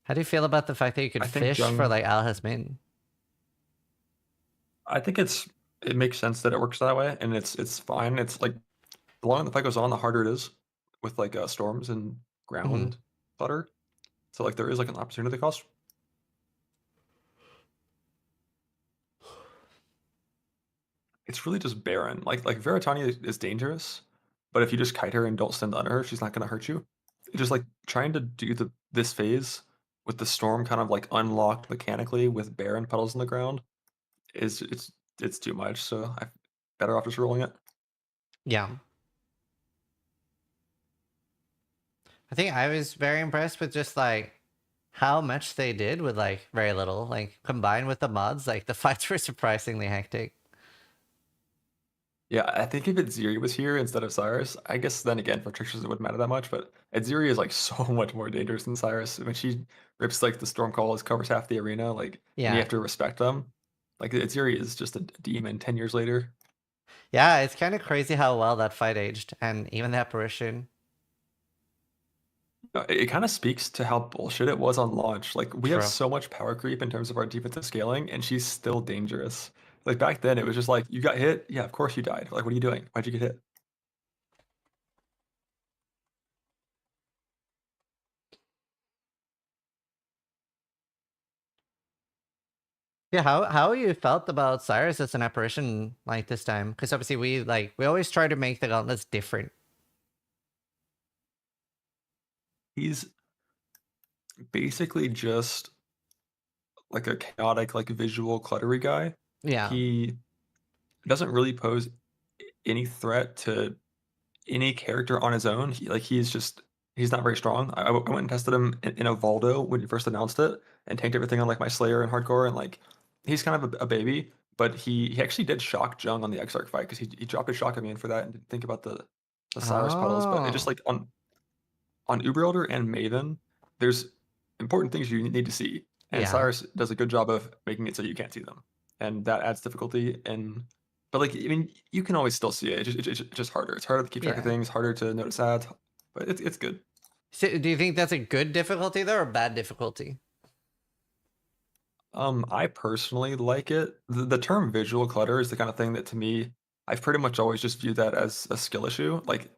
How do you feel about the fact that you could I think fish Jung, for like Al Hasmin? I think it makes sense that it works that way, and it's fine. It's like the longer the fight goes on, the harder it is with like storms and ground clutter. So like there is like an opportunity cost. It's really just barren. Like Veritania is dangerous, but if you just kite her and don't stand under her, she's not gonna hurt you. Just like trying to do this phase with the storm kind of like unlocked mechanically with barren puddles in the ground is it's too much. So I'm better off just rolling it. Yeah. I think I was very impressed with just like how much they did with like very little. Like combined with the mods, like the fights were surprisingly hectic. Yeah, I think if Ziri was here instead of Cyrus, I guess then again for tricksters it wouldn't matter that much. But Ziri is like so much more dangerous than Cyrus. When she rips like the storm calls, covers half the arena, like, and you Yeah. have to respect them. Like Ziri is just a demon 10 years later. Yeah, it's kind of crazy how well that fight aged, and even the apparition. It kind of speaks to how bullshit it was on launch. Like we have True. so much power creep in terms of our defensive scaling, and she's still dangerous. Like back then, it was just like you got hit. Yeah, of course you died. Like what are you doing? Why'd you get hit? Yeah, how you felt about Cyrus as an apparition like this time? Because obviously we always try to make the gauntlets different. He's basically just like a chaotic, like visual cluttery guy. Yeah. He doesn't really pose any threat to any character on his own. He's not very strong. I went and tested him in a Valdo when he first announced it and tanked everything on like my Slayer and hardcore, and like he's kind of a baby, but he actually did shock Jung on the Exarch fight because he dropped his shock immune for that and didn't think about the Cyrus puddles. But it just Oh. like on Uber Elder and Maven, there's important things you need to see, and Yeah. Cyrus does a good job of making it so you can't see them, and that adds difficulty. And but like I mean, you can always still see it. It's just harder. It's harder to keep track of Yeah. things, harder to notice ads, but it's good. So, do you think that's a good difficulty though, or bad difficulty? I personally like it. The term visual clutter is the kind of thing that to me, I've pretty much always just viewed that as a skill issue. Like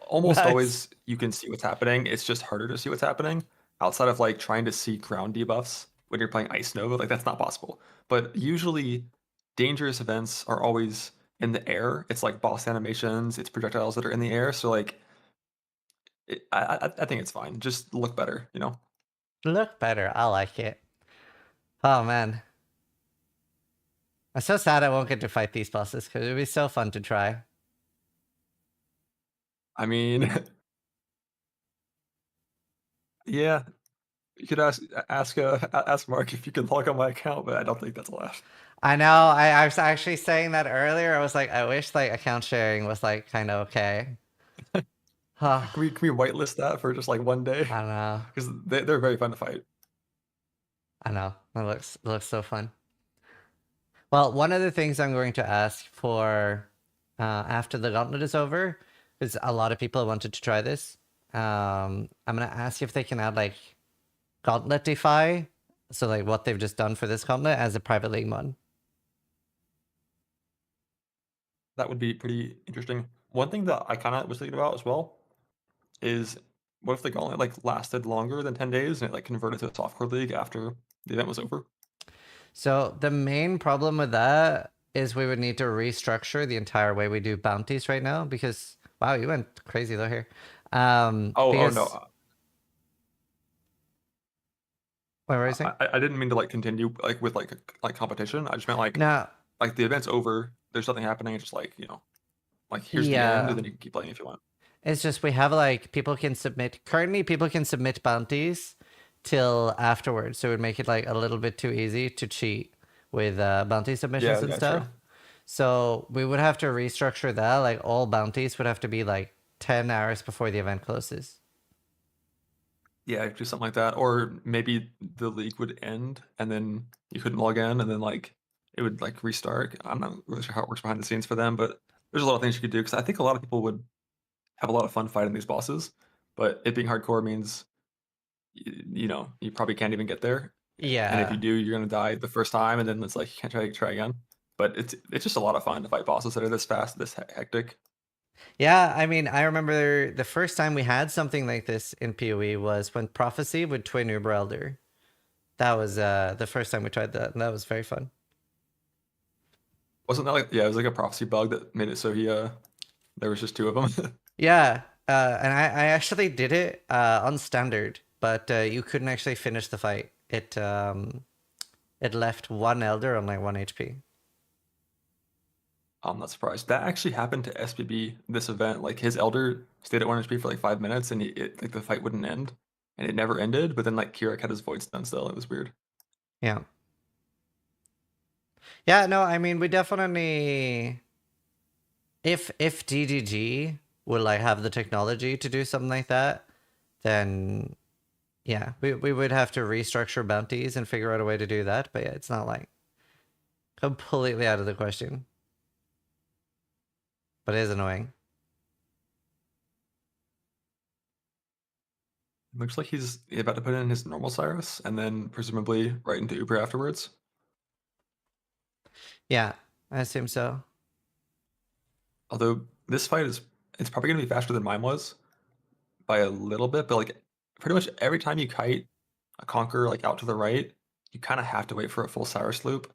almost Nice. always you can see what's happening. It's just harder to see what's happening outside of like trying to see ground debuffs when you're playing Ice Nova. Like that's not possible. But usually dangerous events are always in the air. It's like boss animations, it's projectiles that are in the air. So like I think it's fine. Just look better, you know? Look better. I like it. Oh man. I'm so sad I won't get to fight these bosses because it'd be so fun to try. I mean, yeah, you could ask Mark if you can log on my account, but I don't think that's allowed. I know. I was actually saying that earlier. I was like, I wish like account sharing was like kind of okay. I Can we whitelist that for just like one day? don't know. Because they're very fun to fight. I know. It looks so fun. Well, one of the things I'm going to ask for after the gauntlet is over, because a lot of people wanted to try this. I'm gonna ask if they can add like gauntlet defy, so like what they've just done for this gauntlet as a private league mod. That would be pretty interesting. One thing that I kind of was thinking about as well is what if the gauntlet like lasted longer than 10 days and it like converted to a softcore league after the event was over? So the main problem with that is we would need to restructure the entire way we do bounties right now because wow, you went crazy though here. Oh Because no, what were you saying? I didn't mean to like continue like with like competition. I just meant No, like the event's over. There's nothing happening. It's just like like here's the end, yeah. and then you can keep playing if you want. It's just we have like people can submit currently people can submit bounties till afterwards, so it would make it like a little bit too easy to cheat with bounty submissions and Yeah, stuff. true. So we would have to restructure that. Like all bounties would have to be like 10 hours before the event closes. Yeah, do something like that, or maybe the league would end and then you couldn't log in, and then like it would like restart. I'm not really sure how it works behind the scenes for them, but there's a lot of things you could do because I think a lot of people would have a lot of fun fighting these bosses, but it being hardcore means you probably can't even get there, and if you Yeah. do, you're gonna die the first time, and then it's like you can't try again. But it's just a lot of fun to fight bosses that are this fast, this hectic. Yeah, I mean, I remember the first time we had something like this in PoE was when Prophecy with Twin Uber Elder. That was the first time we tried that, and that was very fun. Wasn't that like it was like a prophecy bug that made it so there was just two of them. Yeah, and I actually did it on standard, but you couldn't actually finish the fight. It left one elder on like 1 HP. I'm not surprised. That actually happened to SBB this event. Like his elder stayed at 1 HP for like 5 minutes, and like the fight wouldn't end, and it never ended. But then like Kirak had his void stun still. It was weird. Yeah. Yeah, no, I mean we definitely if DDG would like have the technology to do something like that, then yeah, we would have to restructure bounties and figure out a way to do that. But yeah, it's not like completely out of the question. But it is annoying. Looks like he's about to put in his normal Sirus and then presumably right into Uber afterwards. Yeah, I assume so. Although this fight it's probably gonna be faster than mine was by a little bit, but like pretty much every time you kite a Conqueror like out to the right, you kind of have to wait for a full Cyrus loop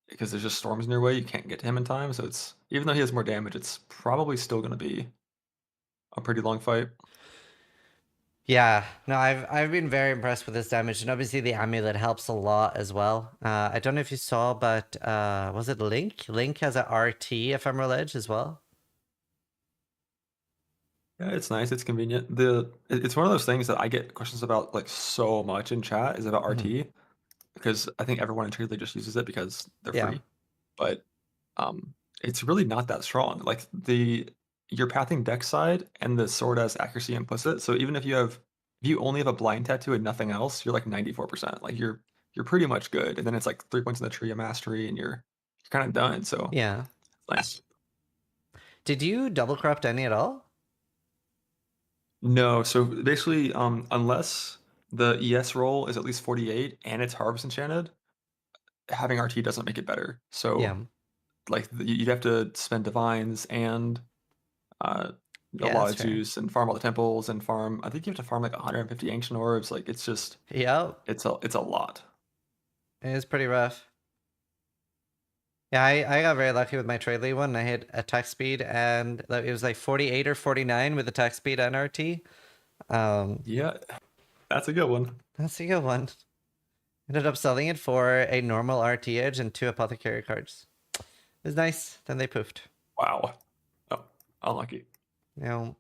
because there's just storms in your way. You can't get to him in time, so it's even though he has more damage, it's probably still gonna be a pretty long fight. Yeah, no, I've been very impressed with this damage, and obviously the amulet helps a lot as well. I don't know if you saw, but was it Link? Link has a RT ephemeral edge as well. Yeah, it's nice. It's convenient. It's one of those things that I get questions about like so much in chat is about RT because I think everyone in Trade League just uses it because they're Yeah. free. But it's really not that strong. Like you're pathing deck side and the sword has accuracy implicit. So even if you only have a blind tattoo and nothing else, you're like 94%. Like you're pretty much good. And then it's like 3 points in the tree of mastery and you're kind of done. So Yeah. nice. Did you double corrupt any at all? No, so basically, unless the ES roll is at least 48 and it's Harvest Enchanted, having RT doesn't make it better. So, Yeah. like, you'd have to spend Divines and a Yeah, lot that's of fair. juice and farm all the temples and farm. I think you have to farm like 150 Ancient Orbs. Like, it's just, Yep. it's a lot. It is pretty rough. Yeah, I got very lucky with my trade league one. I hit attack speed and it was like 48 or 49 with attack speed and RT. Yeah, that's a good one. That's a good one. Ended up selling it for a normal RT edge and 2 apothecary cards. It was nice. Then they poofed. Wow. Oh, unlucky. You know.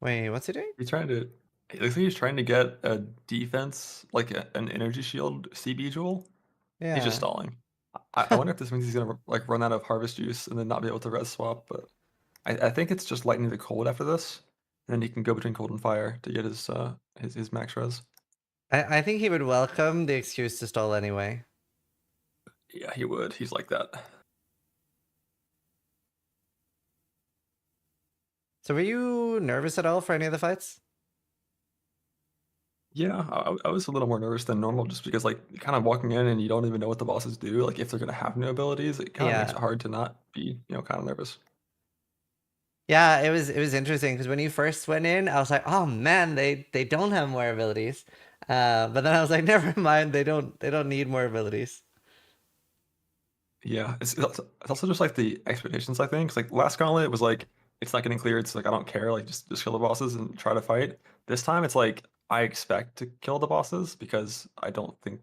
Wait, what's he doing? He's trying to. It looks like he's trying to get a defense, like an energy shield CB jewel. Yeah. He's just stalling. I wonder if this means he's gonna like run out of harvest juice and then not be able to res swap, but I think it's just lightning to cold after this. And then he can go between cold and fire to get his max res. I think he would welcome the excuse to stall anyway. Yeah, he would. He's like that. So were you nervous at all for any of the fights? Yeah, I was a little more nervous than normal just because like kind of walking in and you don't even know what the bosses do, like if they're gonna have new abilities, it kind of makes Yeah. it hard to not be, kind of nervous. Yeah, it was interesting because when you first went in, I was like, oh man, they don't have more abilities. But then I was like, never mind, they don't need more abilities. Yeah, it's also just like the expectations, I think. 'Cause, like last Gauntlet, it was like it's not getting cleared, it's like I don't care, like just kill the bosses and try to fight. This time it's like I expect to kill the bosses because I don't think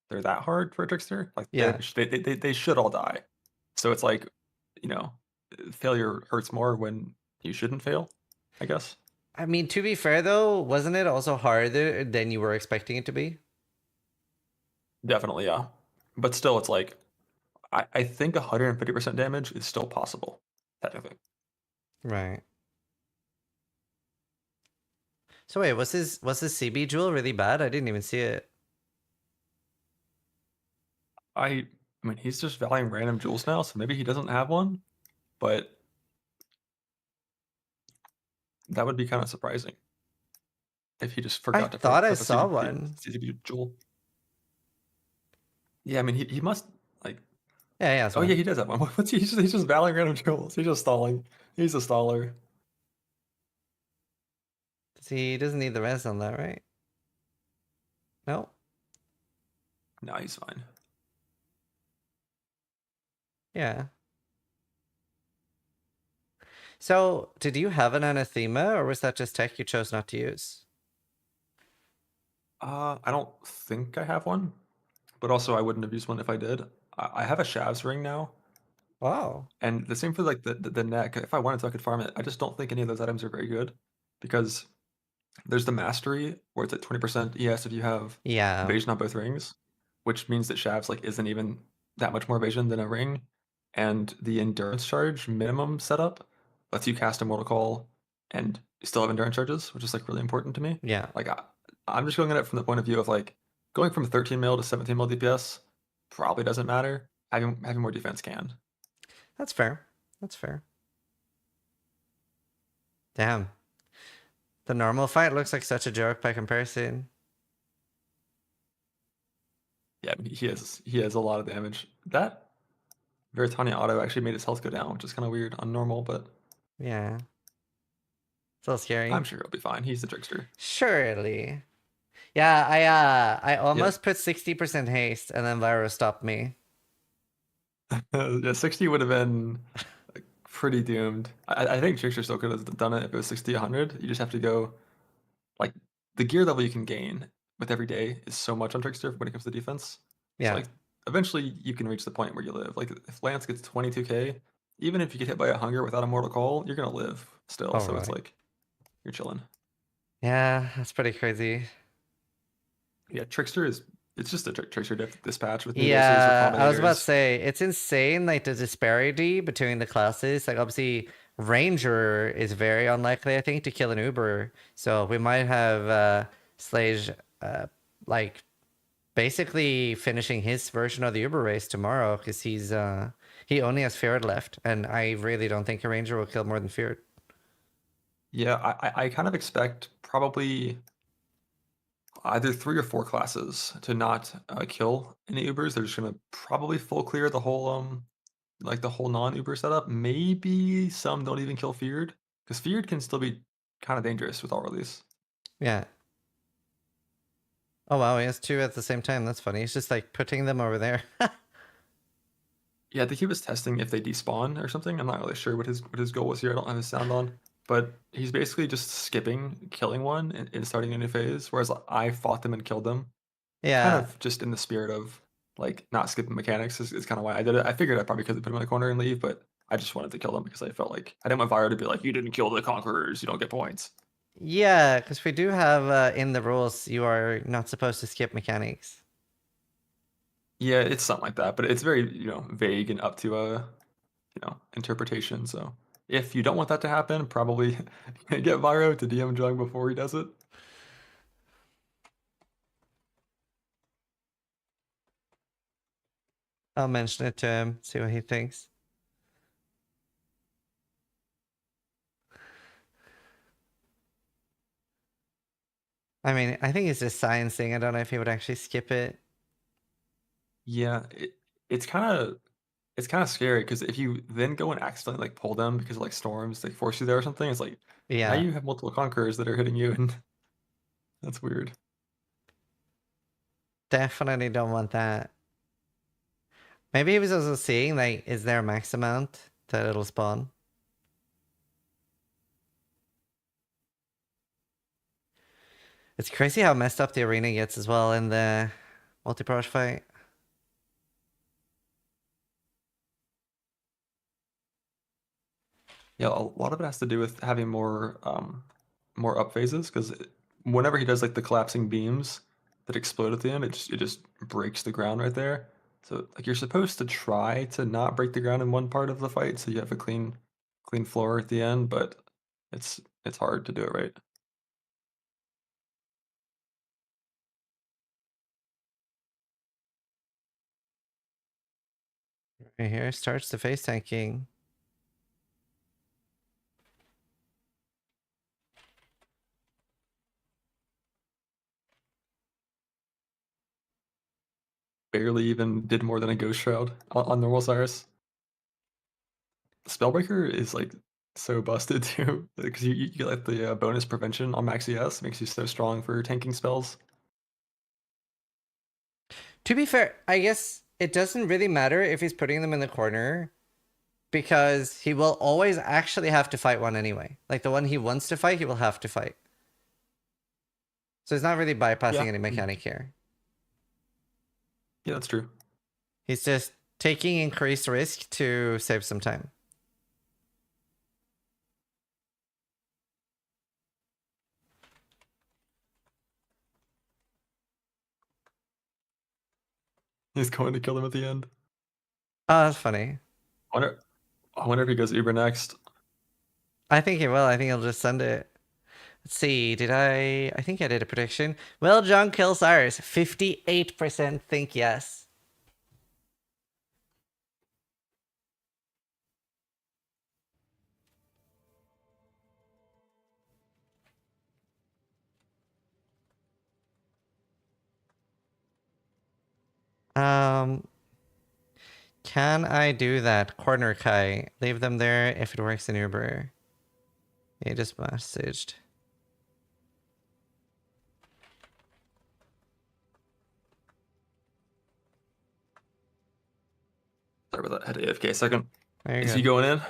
they're that hard for a trickster. Like Yeah. they should all die. So it's like, failure hurts more when you shouldn't fail, I guess. I mean, to be fair though, wasn't it also harder than you were expecting it to be? Definitely, yeah. But still, it's like I think 150% damage is still possible, technically. Right. So wait, was his CB jewel really bad? I didn't even see it. I mean, he's just valuing random jewels now, so maybe he doesn't have one, but that would be kind of surprising if he just forgot to thought I flip a saw CCP one. CCP jewel. Yeah, I mean, he must like. Yeah, Oh yeah, he does have one. What's he's just valuing random jewels. He's just stalling. He's a staller. He doesn't need the rest on that, right? No. No, he's fine. Yeah. So, did you have an anathema, or was that just tech you chose not to use? I don't think I have one, but also I wouldn't have used one if I did. I have a Shav's ring now, Wow. and the same for like the neck. If I wanted to, I could farm it. I just don't think any of those items are very good. because there's the mastery where it's at 20% ES if you have Yeah. evasion on both rings, which means that Shavs like isn't even that much more evasion than a ring, and the endurance charge minimum setup lets you cast a mortal call and still have endurance charges, which is like really important to me. Yeah. Like I'm just going at it from the point of view of like going from 13 mil to 17 mil DPS probably doesn't matter. Having more defense can. That's fair. That's fair. Damn. The normal fight looks like such a joke by comparison. Yeah, I mean, he has a lot of damage. That Veritania auto actually made his health go down, which is kind of weird on normal, but Yeah. It's a little scary. I'm sure he'll be fine. He's the trickster. Surely. Yeah, I almost put 60% haste and then Vyro stopped me. Yeah, 60 would have been like, pretty doomed. I think trickster still could have done it if it was 60, 100. You just have to go like the gear level you can gain with every day is so much on trickster when it comes to defense. Yeah. So like eventually you can reach the point where you live. Like if Lance gets 22k, even if you get hit by a hunger without a mortal call, you're gonna live still. Oh, so it's right. like you're chilling. Yeah, that's pretty crazy. Yeah, trickster is it's just a trickster dispatch with new bases Yeah, with I was about to combinators. say, it's insane, like, the disparity between the classes. Like, obviously, Ranger is very unlikely, I think, to kill an Uber. So we might have Slage, like, basically finishing his version of the Uber race tomorrow, because he only has Feared left, and I really don't think a Ranger will kill more than Feared. Yeah, I kind of expect probably either 3 or 4 classes to not kill any Ubers. They're just gonna probably full clear the whole like the whole non-Uber setup. Maybe some don't even kill Feared because Feared can still be kind of dangerous with all release. Yeah. Oh wow, he has two at the same time. That's funny. He's just like putting them over there. Yeah, I think he was testing if they despawn or something. I'm not really sure what his goal was here. I don't have his sound on, but he's basically just skipping killing one and starting a new phase. Whereas I fought them and killed them. Kind Yeah. of just in the spirit of like not skipping mechanics is kind of why I did it. I figured I probably could have put him in the corner and leave, but I just wanted to kill them because I felt like I didn't want Vyro to be like, you didn't kill the conquerors, you don't get points. Yeah, because we do have in the rules you are not supposed to skip mechanics. Yeah, it's something like that, but it's very, vague and up to interpretation. So if you don't want that to happen, probably get Vyro to DM Jung before he does it. I'll mention it to him, see what he thinks. I mean, I think it's just science thing. I don't know if he would actually skip it. Yeah, it's kind of scary because if you then go and accidentally like pull them because of like storms, they force you there or something, it's like now Yeah, you have multiple conquerors that are hitting you, and that's weird. definitely don't want that. Maybe he was also seeing, like, is there a max amount that it'll spawn? It's crazy how messed up the arena gets as well in the multi-brush fight. Yeah, a lot of it has to do with having more up phases because whenever he does like the collapsing beams that explode at the end, it just breaks the ground right there. So like you're supposed to try to not break the ground in one part of the fight so you have a clean floor at the end, but it's hard to do it right. Right here starts the face tanking. Barely even did more than a ghost shroud on normal Cyrus. Spellbreaker is like so busted too because you get like the bonus prevention on max ES makes you so strong for tanking spells. To be fair, I guess it doesn't really matter if he's putting them in the corner because he will always actually have to fight one anyway. Like the one he wants to fight, he will have to fight. So he's not really bypassing any mechanic here. Yeah, that's true. He's just taking increased risk to save some time. He's going to kill them at the end. Oh, that's funny. I wonder if he goes Uber next. I think he will. I think he'll just send it. Let's see. Did I think I did a prediction. Will Jung kill Sirus? 58% think yes. Can I do that? Corner Kai. Leave them there if it works in Uber. He just messaged. Sorry about that. Had AFK a second. There you Is go. he going in?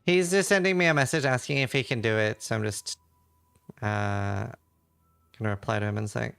He's just sending me a message asking if he can do it, so I'm just gonna reply to him in a sec.